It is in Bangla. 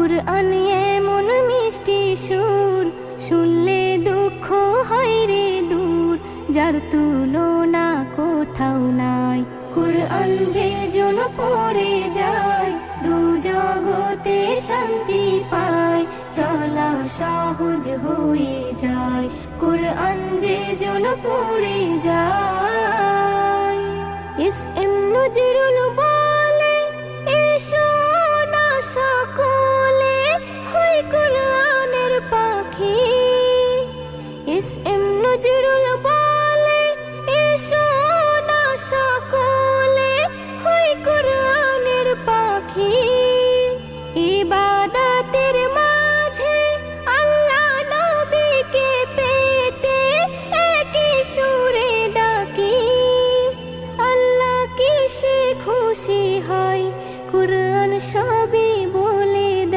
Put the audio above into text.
কুরআন এমন মিষ্টি সুর, শুনলে দুঃখ হয় রে দূর, যার তুলনা কোথাও নাই। কুরআন যে জন পড়ে যায়, দু জগতে শান্তি পায়, চলা সহজ হয়ে যায়। কুরআন যে জন পড়ে যায়। এস এম নজরুল বলে, এসো না সকল